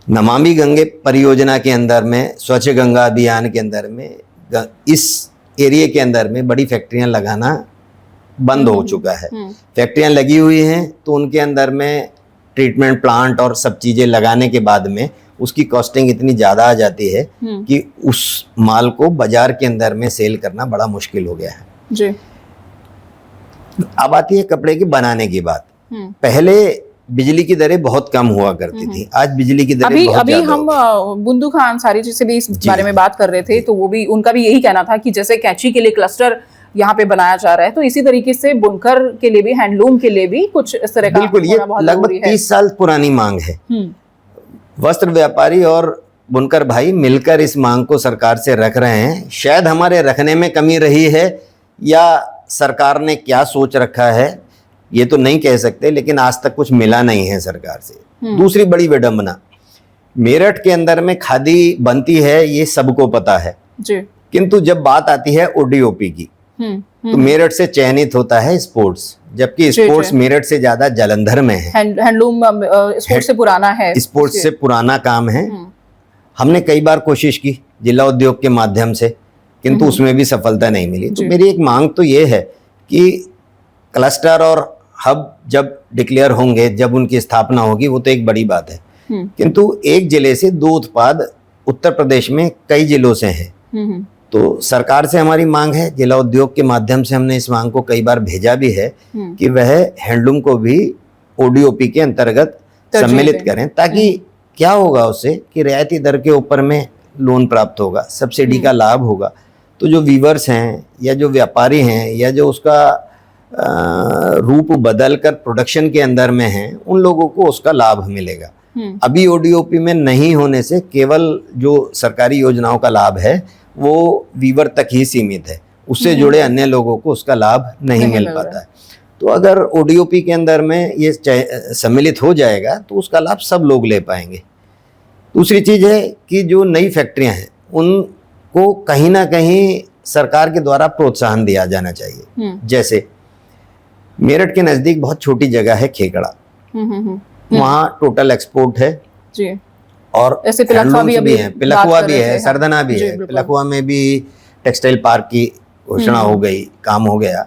नमामि गंगे परियोजना के अंदर में, स्वच्छ गंगा अभियान के अंदर में, इस एरिया के अंदर में बड़ी फैक्ट्रियां लगाना बंद हो चुका है। फैक्ट्रियां लगी हुई हैं तो उनके अंदर में ट्रीटमेंट प्लांट और सब चीजें लगाने के बाद में उसकी कॉस्टिंग इतनी ज्यादा आ जाती है कि उस माल को बाजार के अंदर में सेल करना बड़ा मुश्किल हो गया है। जी। अब आती है कपड़े की बनाने की बात। पहले बिजली की दरें बहुत कम हुआ करती थी, आज बिजली की दरें अभी बहुत अभी ज्यादा हम हो गई। बुंदू खान अंसारी जी से भी इस बारे में बात कर रहे थे, तो वो भी, उनका भी यही कहना था कि जैसे कैंची के लिए क्लस्टर यहाँ पे बनाया जा रहा है, तो इसी तरीके से बुनकर के लिए भी, हैंडलूम के लिए भी कुछ इस तरह का बिल्कुल, ये होना बहुत लगभग जरूरी है। 30 साल पुरानी मांग है। वस्त्र व्यापारी और बुनकर भाई मिलकर इस मांग को सरकार से रख रहे हैं। शायद हमारे रखने में कमी रही है, या सरकार ने क्या सोच रखा है ये तो नहीं कह सकते, लेकिन आज तक कुछ मिला नहीं है सरकार से। दूसरी बड़ी विडंबना, मेरठ के अंदर में खादी बनती है, ये सबको पता है जी। किंतु जब बात आती है ओडीओपी की, तो मेरठ से चयनित होता है स्पोर्ट्स, जबकि स्पोर्ट्स मेरठ से ज्यादा जालंधर में है। हैंडलूम स्पोर्ट्स से पुराना है, स्पोर्ट्स से पुराना काम है। हमने कई बार कोशिश की जिला उद्योग के माध्यम से, किंतु उसमें भी सफलता नहीं मिली। तो मेरी एक मांग तो ये है कि क्लस्टर और हब जब डिक्लेयर होंगे, जब उनकी स्थापना होगी, वो तो एक बड़ी बात है, किंतु एक जिले से 2 उत्पाद उत्तर प्रदेश में कई जिलों से हैं। तो सरकार से हमारी मांग है, जिला उद्योग के माध्यम से हमने इस मांग को कई बार भेजा भी है कि वह हैंडलूम को भी ओडीओपी के अंतर्गत सम्मिलित करें, ताकि क्या होगा उससे कि रियायती दर के ऊपर में लोन प्राप्त होगा, सब्सिडी का लाभ होगा। तो जो वीवर्स हैं या जो व्यापारी हैं या जो उसका रूप बदल कर प्रोडक्शन के अंदर में हैं, उन लोगों को उसका लाभ मिलेगा। अभी ओडीओपी में नहीं होने से केवल जो सरकारी योजनाओं का लाभ है वो वीवर तक ही सीमित है, उससे जुड़े अन्य लोगों को उसका लाभ नहीं मिल पाता है। तो अगर ओडीओपी के अंदर में ये सम्मिलित हो जाएगा तो उसका लाभ सब लोग ले पाएंगे। दूसरी चीज़ है कि जो नई फैक्ट्रियां हैं उनको कहीं ना कहीं सरकार के द्वारा प्रोत्साहन दिया जाना चाहिए। जैसे मेरठ के नज़दीक बहुत छोटी जगह है खेकड़ा, वहाँ टोटल एक्सपोर्ट है जी। और ऐसे पिलखवा भी अभी है, पिलखवा भी है, सरदना भी है। पिलखवा में भी टेक्सटाइल पार्क की घोषणा हो गई, काम हो गया।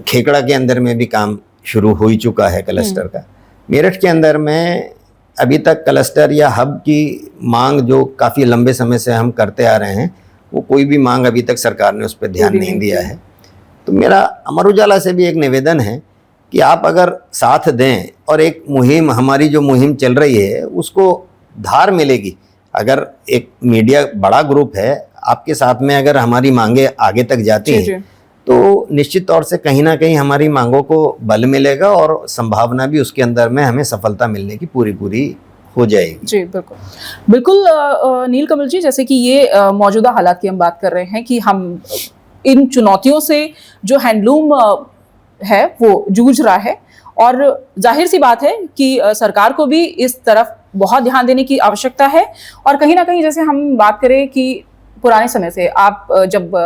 खेकड़ा के अंदर में भी काम शुरू हो ही चुका है क्लस्टर का। मेरठ के अंदर में अभी तक क्लस्टर या हब की मांग जो काफ़ी लंबे समय से हम करते आ रहे हैं, वो कोई भी मांग अभी तक सरकार ने उस पर ध्यान नहीं दिया है। तो मेरा अमर उजाला से भी एक निवेदन है कि आप अगर साथ दें और एक मुहिम, हमारी जो मुहिम चल रही है उसको धार मिलेगी। अगर एक मीडिया बड़ा ग्रुप है, आपके साथ में अगर हमारी मांगे आगे तक जाती हैं तो निश्चित तौर से कहीं ना कहीं हमारी मांगों को बल मिलेगा और संभावना भी उसके अंदर में हमें सफलता मिलने की पूरी हो जाएगी। जी बिल्कुल बिल्कुल। नीलकमल जी, जैसे कि ये मौजूदा हालात की हम बात कर रहे हैं कि हम इन चुनौतियों से जो हैंडलूम है वो जूझ रहा है, और जाहिर सी बात है कि सरकार को भी इस तरफ बहुत ध्यान देने की आवश्यकता है। और कहीं ना कहीं जैसे हम बात करें कि पुराने समय से आप जब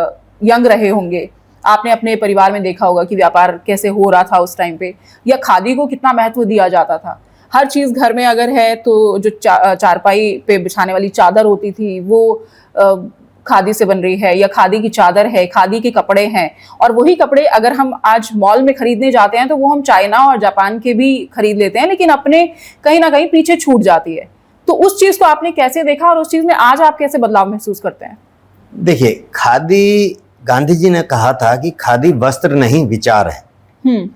यंग रहे होंगे, आपने अपने परिवार में देखा होगा कि व्यापार कैसे हो रहा था उस टाइम पे, या खादी को कितना महत्व दिया जाता था। हर चीज़ घर में अगर है तो जो चारपाई पे बिछाने वाली चादर होती थी वो खादी से बन रही है, या खादी की चादर है, खादी के कपड़े हैं। और वही कपड़े अगर हम आज मॉल में खरीदने जाते हैं तो वो हम चाइना और जापान के भी खरीद लेते हैं, लेकिन अपने कहीं ना कहीं पीछे छूट जाती है। तो उस चीज़ को आपने कैसे देखा और उस चीज़ में आज आप कैसे बदलाव महसूस करते हैं? देखिए, खादी, गांधी जी ने कहा था कि खादी वस्त्र नहीं विचार है।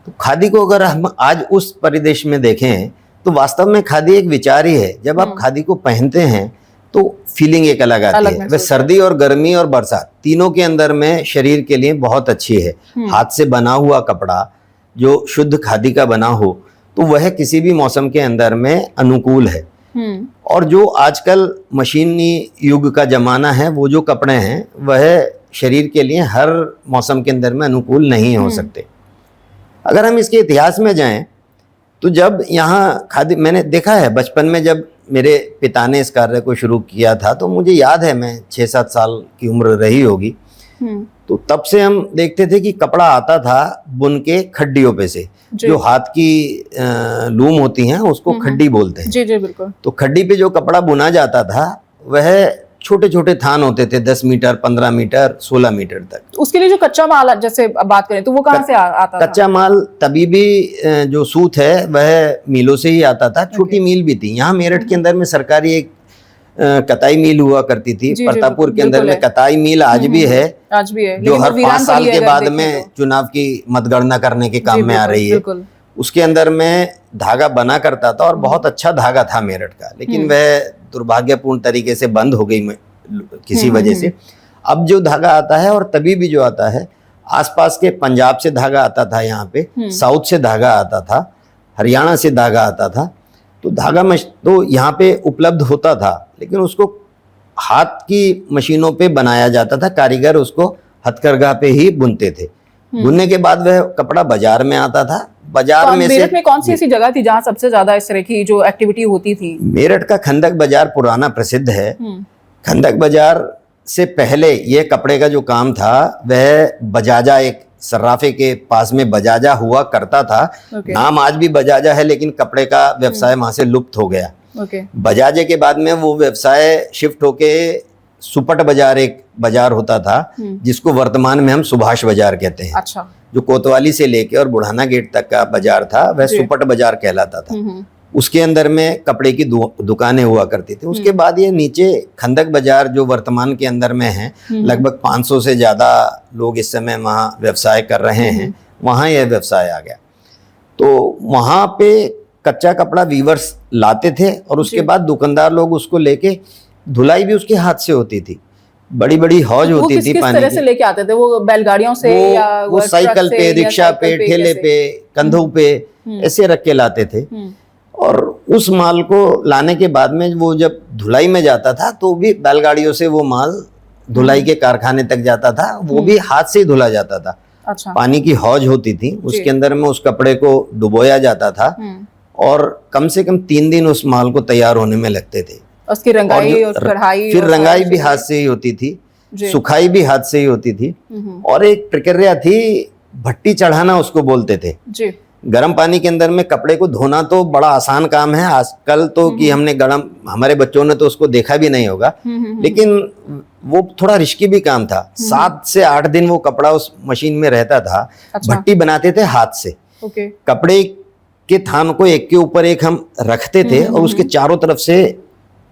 तो खादी को अगर हम आज उस परिदृश्य में देखें तो वास्तव में खादी एक विचार ही है। जब आप खादी को पहनते हैं तो फीलिंग एक अलग आती है। वह सर्दी और गर्मी और बरसात तीनों के अंदर में शरीर के लिए बहुत अच्छी है। हाथ से बना हुआ कपड़ा जो शुद्ध खादी का बना हो तो वह किसी भी मौसम के अंदर में अनुकूल है। और जो आजकल मशीनी युग का जमाना है, वो जो कपड़े हैं वह शरीर के लिए हर मौसम के अंदर में अनुकूल नहीं हो सकते। अगर हम इसके इतिहास में जाएं तो जब यहाँ खादी, मैंने देखा है बचपन में जब मेरे पिता ने इस कार्य को शुरू किया था तो मुझे याद है, मैं 6-7 साल की उम्र रही होगी, तो तब से हम देखते थे कि कपड़ा आता था बुन के खड्डियों पे से, जो हाथ की लूम होती हैं उसको खड्डी बोलते हैं। जी जी बिल्कुल। तो खड्डी पे जो कपड़ा बुना जाता था वह छोटे छोटे थान होते थे, 10 मीटर, 15 मीटर, 16 मीटर तक। उसके लिए जो कच्चा माल जैसे बात करें तो वो कहाँ से आता था? कच्चा माल तभी भी जो सूत है वह मिलों से ही आता था। छोटी मिल भी थी। यहाँ मेरठ के अंदर में सरकारी एक कताई मिल हुआ करती थी। जी, प्रतापपुर के अंदर बिल्कुल में है। कताई मिल आज भी है, आज भी है, जो लेकिन हर वो वीरान 5 साल पड़ी है के अगर बाद देखें में तो। चुनाव की मतगणना करने के काम जी, में आ बिल्कुल, रही है। बिल्कुल। उसके अंदर में धागा बना करता था और बहुत अच्छा धागा था मेरठ का, लेकिन वह दुर्भाग्यपूर्ण तरीके से बंद हो गई किसी वजह से। अब जो धागा आता है, और तभी भी जो आता है, आसपास के पंजाब से धागा आता था, यहाँ पे साउथ से धागा आता था, हरियाणा से धागा आता था। तो धागा तो यहाँ पे उपलब्ध होता था, लेकिन उसको हाथ की मशीनों पे बनाया जाता था, कारीगर उसको हथकरघा पे ही बुनते थे। बुनने के बाद वह कपड़ा बाजार में आता था। बाजार तो में से मेरठ में कौन सी ऐसी जगह थी जहाँ सबसे ज्यादा इस तरह की जो एक्टिविटी होती थी? मेरठ का खंदक बाजार पुराना प्रसिद्ध है। खंदक बाजार से पहले ये कपड़े का जो काम था वह बजाजा, एक सर्राफे के पास में बजाजा हुआ करता था। ओके। नाम आज भी बजाजा है, लेकिन कपड़े का व्यवसाय वहां से लुप्त हो गया। ओके। बजाजे के बाद में वो व्यवसाय शिफ्ट होके सुपट बाजार, एक बाजार होता था जिसको वर्तमान में हम सुभाष बाजार कहते हैं। अच्छा। जो कोतवाली से लेके और बुढ़ाना गेट तक का बाजार था वह सुपट बाजार कहलाता था। उसके अंदर में कपड़े की दुकानें हुआ करती थी। उसके बाद ये नीचे खंदक बाजार जो वर्तमान के अंदर में है, लगभग 500 से ज्यादा लोग इस समय वहाँ व्यवसाय कर रहे हैं, वहाँ यह व्यवसाय आ गया। तो वहाँ पे कच्चा कपड़ा वीवर्स लाते थे और उसके बाद दुकानदार लोग उसको लेके, धुलाई भी उसके हाथ से होती थी, बड़ी बड़ी हौज होती थी किस पानी तरह की। से लेके आते थे? वो बैलगाड़ियों से या वो ट्रक साइकिल से पे, या रिक्शा साइकिल पे, ठेले कैसे? पे, कंधों पे ऐसे रख के लाते थे। और उस माल को लाने के बाद में वो जब धुलाई में जाता था तो भी बैलगाड़ियों से वो माल धुलाई के कारखाने तक जाता था, वो भी हाथ से ही धुला जाता था। अच्छा। पानी की हौज होती थी, उसके अंदर में उस कपड़े को डुबोया जाता था और कम से कम 3 दिन उस माल को तैयार होने में लगते थे। उसकी रंगाई और कढ़ाई, फिर और रंगाई सारी भी चीजें। हाथ से ही होती थी, जी। सुखाई भी हाथ से ही होती थी। और एक प्रक्रिया थी, भट्टी चढ़ाना उसको बोलते थे। जी। गर्म पानी के अंदर में कपड़े को धोना तो बड़ा आसान काम है आजकल तो, कि हमने गर्म, हमारे बच्चों ने तो उसको देखा भी नहीं होगा, लेकिन वो थोड़ा रिस्की भी काम था। 7 से 8 दिन वो कपड़ा उस मशीन में रहता था। अच्छा। भट्टी बनाते थे हाथ से, ओके। कपड़े के थान को एक के ऊपर एक हम रखते थे और उसके चारों तरफ से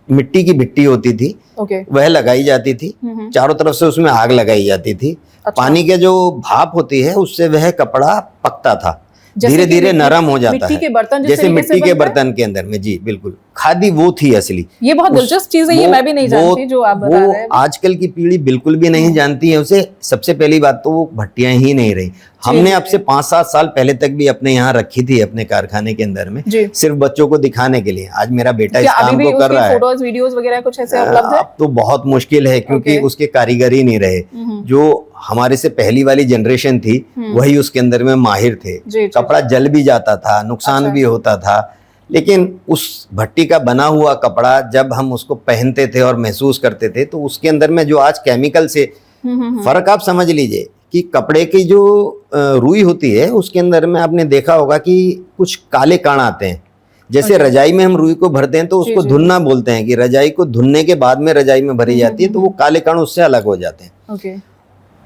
मिट्टी की भिट्टी होती थी, ओके। वह लगाई जाती थी। चारों तरफ से उसमें आग लगाई जाती थी। अच्छा। पानी के जो भाप होती है उससे वह कपड़ा पकता था, जैसे धीरे कि धीरे नरम हो जाता मिट्टी है। के बर्तन जिस जैसे तरीके से मिट्टी के बनता है? बर्तन के अंदर में, जी बिल्कुल, खादी वो थी असली। ये बहुत दिलचस्प चीज है, ये मैं भी नहीं जानती जो आप बता वो रहे हैं। आजकल की पीढ़ी बिल्कुल भी नहीं जानती है उसे। सबसे पहली बात तो वो भट्टियां ही नहीं रही। हमने अब से 5-7 साल पहले तक भी अपने यहाँ रखी थी, अपने कारखाने के अंदर में, जी। सिर्फ बच्चों को दिखाने के लिए। आज मेरा बेटा इस क्या अभी काम भी को कर उसकी रहा है। फोटोज, वीडियोस वगैरह कुछ ऐसे उपलब्ध है? अब तो बहुत मुश्किल है, क्योंकि ओके। उसके कारीगर ही नहीं रहे। जो हमारे से पहली वाली जनरेशन थी वही उसके अंदर में माहिर थे। जी, जी, कपड़ा जल भी जाता था, नुकसान अच्छा। भी होता था, लेकिन उस भट्टी का बना हुआ कपड़ा जब हम उसको पहनते थे और महसूस करते थे तो उसके अंदर में जो आज केमिकल से फर्क, आप समझ लीजिए कि कपड़े की जो रुई होती है उसके अंदर में आपने देखा होगा कि कुछ काले कण आते हैं। जैसे रजाई में हम रुई को भरते हैं तो उसको धुनना बोलते हैं, कि रजाई को धुनने के बाद में रजाई में भरी जाती है, तो वो काले कण उससे अलग हो जाते हैं। ओके।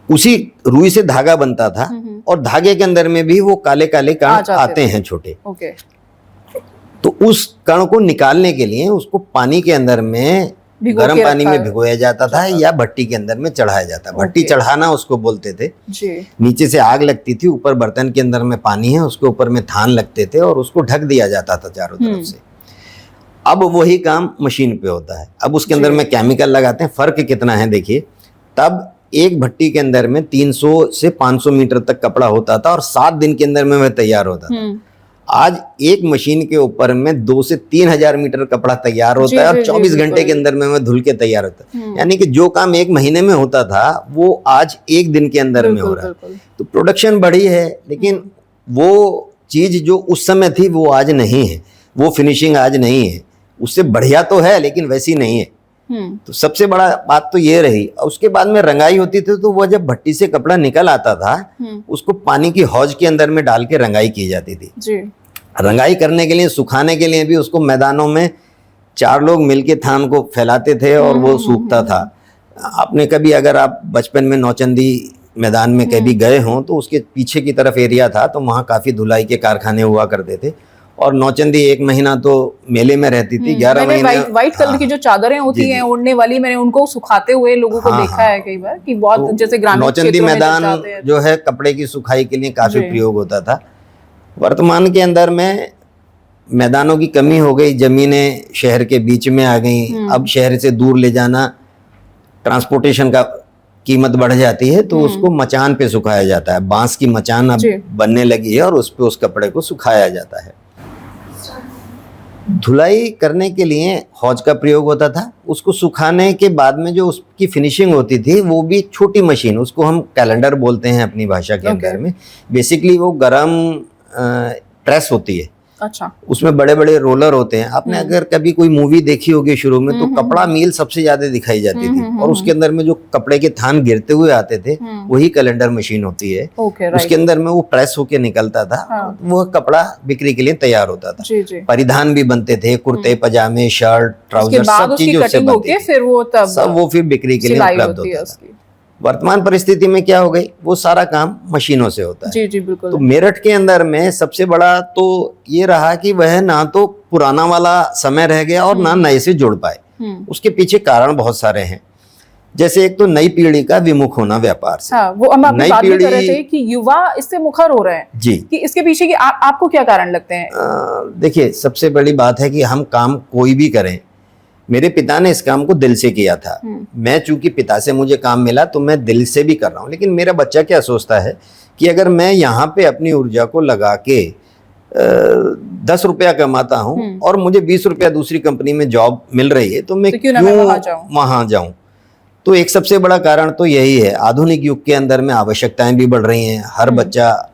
उसी रुई से धागा बनता था और धागे के अंदर में भी वो काले काले कण आते हैं छोटे। ओके। तो उस कण को निकालने के लिए उसको पानी के अंदर में, गर्म पानी में भिगोया जाता था या भट्टी के अंदर में चढ़ाया जाता। भट्टी चढ़ाना उसको बोलते थे। जी। नीचे से आग लगती थी, ऊपर बर्तन के अंदर में पानी है, उसके ऊपर में थान लगते थे और उसको ढक दिया जाता था चारों तरफ से। अब वही काम मशीन पे होता है। अब उसके अंदर में केमिकल लगाते हैं। फर्क कितना है देखिए, तब एक भट्टी के अंदर में 300 से 500 मीटर तक कपड़ा होता था और 7 दिन के अंदर में वह तैयार होता था। आज एक मशीन के ऊपर में 2 से 3,000 मीटर कपड़ा तैयार होता है और 24 घंटे के अंदर में वह धुल के तैयार होता है। यानी कि जो काम 1 महीने में होता था वो आज 1 दिन के अंदर में हो रहा है। तो प्रोडक्शन बढ़ी है, लेकिन वो चीज जो उस समय थी वो आज नहीं है, वो फिनिशिंग आज नहीं है। उससे बढ़िया तो है लेकिन वैसी नहीं है। तो सबसे बड़ा बात तो ये रही। उसके बाद में रंगाई होती थी, तो वह जब भट्टी से कपड़ा निकल आता था उसको पानी की हौज के अंदर में डाल के रंगाई की जाती थी। जी। रंगाई करने के लिए, सुखाने के लिए भी उसको मैदानों में 4 लोग मिलके थान को फैलाते थे और वो सूखता था। आपने कभी, अगर आप बचपन में नौचंदी मैदान में कभी गए हों तो उसके पीछे की तरफ एरिया था, तो वहाँ काफ़ी धुलाई के कारखाने हुआ करते थे और नौचंदी 1 महीना तो मेले में रहती थी, 11 मैंने महीने व्हाइट कलर की जो चादरें होती हैं ओढ़ने वाली, मैंने उनको सुखाते हुए लोगों को देखा है कई बार कि बहुत तो जैसे ग्रामीण नौचंदी क्षेत्रों में जब मैदान जाते हैं। जो है कपड़े की सुखाई के लिए काफी जी। प्रयोग होता था। वर्तमान के अंदर में मैदानों की कमी हो गई, जमीनें शहर के बीच में आ गई, अब शहर से दूर ले जाना, ट्रांसपोर्टेशन का कीमत बढ़ जाती है, तो उसको मचान पे सुखाया जाता है। बांस की मचान अब जी। बनने लगी है और उस पे उस कपड़े को सुखाया जाता है। धुलाई करने के लिए हौज का प्रयोग होता था। उसको सुखाने के बाद में जो उसकी फिनिशिंग होती थी वो भी छोटी मशीन, उसको हम कैलेंडर बोलते हैं अपनी भाषा के अंदर में। बेसिकली वो गरम प्रेस होती है, अच्छा, उसमें बड़े बड़े रोलर होते हैं। आपने अगर कभी कोई मूवी देखी होगी शुरू में, तो कपड़ा मील सबसे ज्यादा दिखाई जाती थी और उसके अंदर में जो कपड़े के थान गिरते हुए आते थे वही कैलेंडर मशीन होती है। Okay, right. उसके अंदर में वो प्रेस होके निकलता था, हाँ। वो कपड़ा बिक्री के लिए तैयार होता था। जी जी। परिधान भी बनते थे, कुर्ते पजामे शर्ट उसके ट्राउजर बाद सब उसकी चीजें उससे कटिंग बनती होके थी। फिर वो तब सब वो फिर बिक्री के लिए सिलाई उपलब्ध होती है होता था। उसकी। वर्तमान परिस्थिति में क्या हो गई, वो सारा काम मशीनों से होता है। जी जी बिल्कुल। तो मेरठ के अंदर में सबसे बड़ा तो ये रहा कि वह ना तो पुराना वाला समय रह गया और ना नए से जुड़ पाए। उसके पीछे कारण बहुत सारे हैं। जैसे एक तो नई पीढ़ी का विमुख होना व्यापार से। हाँ, वो हम आपकी नई बात भी कर रहे पीढ़ी- थे कि युवा इससे मुखर हो रहे हैं जी। कि इसके पीछे की आपको क्या कारण लगते हैं? देखिए, सबसे बड़ी बात है कि हम काम कोई भी करें, मेरे पिता ने इस काम को दिल से किया था। मैं चूंकि पिता से मुझे काम मिला तो मैं दिल से भी कर रहा हूँ, लेकिन मेरा बच्चा क्या सोचता है कि अगर मैं यहाँ पे अपनी ऊर्जा को लगा के 10 रुपया कमाता हूँ और मुझे 20 रुपया दूसरी कंपनी में जॉब मिल रही है, तो मैं तो क्यों ना मैं वहाँ जाऊं? वहां जाऊं। तो एक सबसे बड़ा कारण तो यही है। आधुनिक युग के अंदर में आवश्यकताएं भी बढ़ रही हैं, हर बच्चा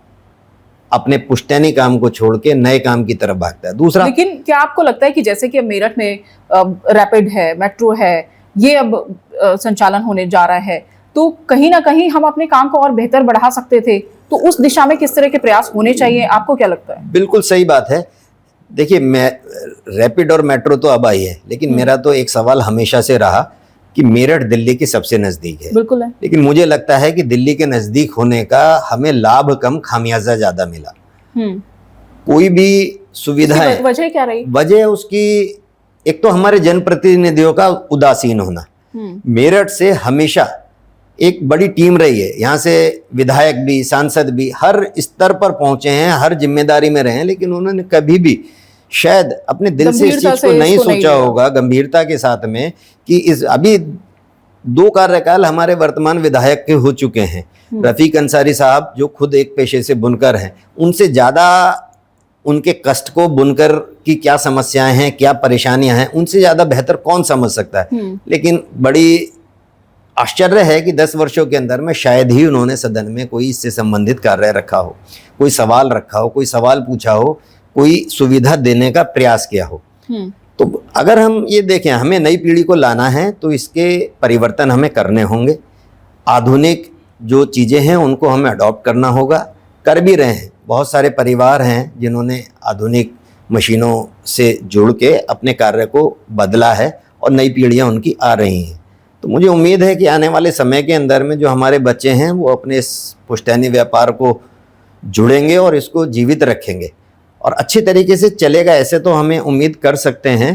अपने पुश्तैनी काम को छोड़ के नए काम की तरफ भागता है। दूसरा, लेकिन क्या आपको लगता है कि जैसे कि अब मेरठ में रैपिड है, मेट्रो है, ये अब संचालन होने जा रहा है, तो कहीं ना कहीं हम अपने काम को और बेहतर बढ़ा सकते थे, तो उस दिशा में किस तरह के प्रयास होने चाहिए, आपको क्या लगता है? बिल्कुल सही बात है। देखिए, मैं रैपिड और मेट्रो तो अब आई है, लेकिन मेरा तो एक सवाल हमेशा से रहा कि मेरठ दिल्ली के सबसे नजदीक है। बिल्कुल है। लेकिन मुझे लगता है कि दिल्ली के नजदीक होने का हमें लाभ कम, खामियाजा ज्यादा मिला। कोई भी सुविधा है, वजह क्या रही? वजह उसकी एक तो हमारे जनप्रतिनिधियों का उदासीन होना। मेरठ से हमेशा एक बड़ी टीम रही है, यहाँ से विधायक भी, सांसद भी हर स्तर पर पहुंचे हैं, हर जिम्मेदारी में रहे हैं, लेकिन उन्होंने कभी भी शायद अपने दिल से इस गंभीरता चीज को से नहीं इसको नहीं सोचा लिया। होगा गंभीरता के साथ में कि इस अभी 2 कार्यकाल हमारे वर्तमान विधायक के हो चुके हैं। रफीक अंसारी साहब जो खुद एक पेशे से बुनकर हैं, उनसे ज्यादा उनके कष्ट को, बुनकर की क्या समस्याएं हैं, क्या परेशानियां हैं, उनसे ज्यादा बेहतर कौन समझ सकता है। लेकिन बड़ी आश्चर्य है कि 10 वर्षों के अंदर में शायद ही उन्होंने सदन में कोई इससे संबंधित कार्य रखा हो, कोई सवाल रखा हो, कोई सवाल पूछा हो, कोई सुविधा देने का प्रयास किया हो। तो अगर हम ये देखें, हमें नई पीढ़ी को लाना है तो इसके परिवर्तन हमें करने होंगे। आधुनिक जो चीज़ें हैं उनको हमें अडॉप्ट करना होगा, कर भी रहे हैं। बहुत सारे परिवार हैं जिन्होंने आधुनिक मशीनों से जुड़ के अपने कार्य को बदला है और नई पीढ़ियां उनकी आ रही हैं। तो मुझे उम्मीद है कि आने वाले समय के अंदर में जो हमारे बच्चे हैं वो अपने इस पुश्तैनी व्यापार को जुड़ेंगे और इसको जीवित रखेंगे और अच्छे तरीके से चलेगा, ऐसे तो हमें उम्मीद कर सकते हैं।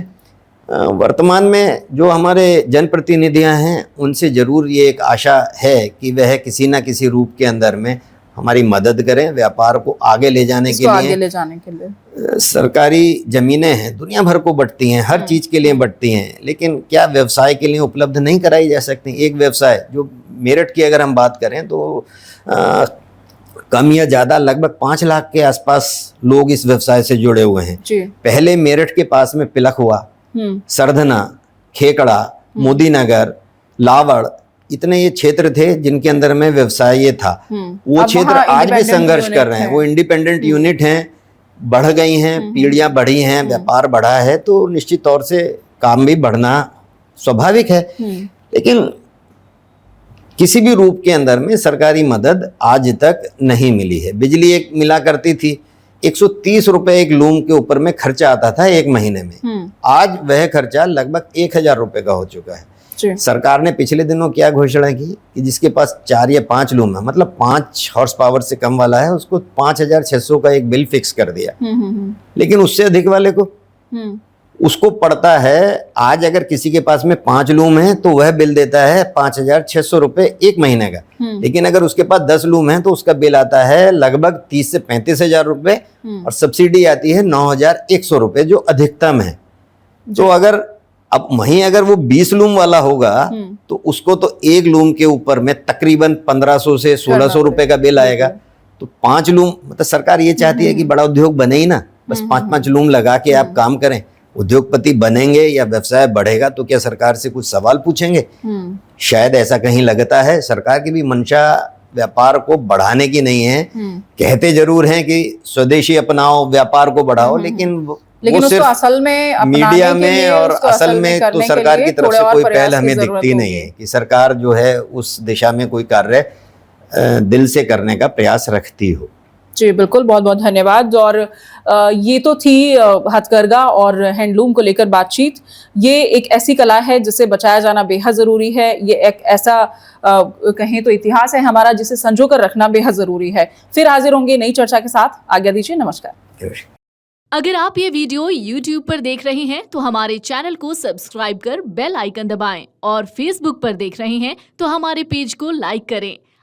वर्तमान में जो हमारे जनप्रतिनिधियां हैं उनसे ज़रूर ये एक आशा है कि वह किसी न किसी रूप के अंदर में हमारी मदद करें व्यापार को आगे ले जाने के लिए। आगे ले जाने के लिए सरकारी ज़मीनें हैं, दुनिया भर को बंटती हैं, हर चीज़ के लिए बंटती हैं, लेकिन क्या व्यवसाय के लिए उपलब्ध नहीं कराई जा सकती? एक व्यवसाय जो मेरठ की अगर हम बात करें तो कम या ज़्यादा लगभग 5 लाख के आसपास लोग इस व्यवसाय से जुड़े हुए हैं। जी। पहले मेरठ के पास में पिलख हुआ, सरधना, खेकड़ा, मोदी नगर, लावड़, इतने ये क्षेत्र थे जिनके अंदर में व्यवसाय ये था। वो क्षेत्र आज भी संघर्ष कर रहे हैं। वो इंडिपेंडेंट यूनिट हैं, बढ़ गई हैं, पीढ़ियां बढ़ी हैं, व्यापार बढ़ा है, तो निश्चित तौर से काम भी बढ़ना स्वाभाविक है। लेकिन किसी भी रूप के अंदर में सरकारी मदद आज तक नहीं मिली है। बिजली एक मिला करती थी, 130 रुपए एक लूम के ऊपर में खर्चा आता था 1 महीने में। आज वह खर्चा लगभग 1000 रुपए का हो चुका है। जी। सरकार ने पिछले दिनों क्या घोषणा की कि जिसके पास 4 या 5 लूम है, मतलब 5 हॉर्स पावर से कम वाला है, उसको 5,600 का एक बिल फिक्स कर दिया। लेकिन उससे अधिक वाले को उसको पड़ता है, आज अगर किसी के पास में 5 लूम है तो वह बिल देता है 5,600 रुपए एक महीने का। लेकिन अगर उसके पास 10 लूम है तो उसका बिल आता है लगभग 30 से 35,000 रुपए, और सब्सिडी आती है 9,100 रुपए जो अधिकतम है। तो अगर अब वहीं अगर वो 20 लूम वाला होगा तो उसको तो एक लूम के ऊपर में तकरीबन 1,500 से 1,600 रुपए का बिल आएगा। तो 5 लूम, मतलब सरकार ये चाहती है कि बड़ा उद्योग बने ही ना, बस 5-5 लूम लगा के आप काम करें। उद्योगपति बनेंगे या व्यवसाय बढ़ेगा तो क्या सरकार से कुछ सवाल पूछेंगे? शायद ऐसा कहीं लगता है। सरकार की भी मंशा व्यापार को बढ़ाने की नहीं है। कहते जरूर हैं कि स्वदेशी अपनाओ, व्यापार को बढ़ाओ, लेकिन वो उसको सिर्फ असल में अपनाने मीडिया के में लिए, और उसको असल में तो करने के सरकार लिए की तरफ थोड़े से और कोई प्रयास पहल की हमें जरूरत दिखती नहीं होगी। है कि सरकार जो है उस दिशा में कोई कार्य दिल से करने का प्रयास रखती हो। जी बिल्कुल, बहुत बहुत धन्यवाद। और ये तो थी हथकरघा और हैंडलूम को लेकर बातचीत। ये एक ऐसी कला है जिसे बचाया जाना बेहद जरूरी है। ये एक ऐसा कहें तो इतिहास है हमारा जिसे संजो कर रखना बेहद जरूरी है। फिर हाजिर होंगे नई चर्चा के साथ। आज्ञा दीजिए, नमस्कार। अगर आप ये वीडियो YouTube पर देख रहे हैं तो हमारे चैनल को सब्सक्राइब कर बेल आइकन दबाएं, और Facebook पर देख रहे हैं तो हमारे पेज को लाइक करें।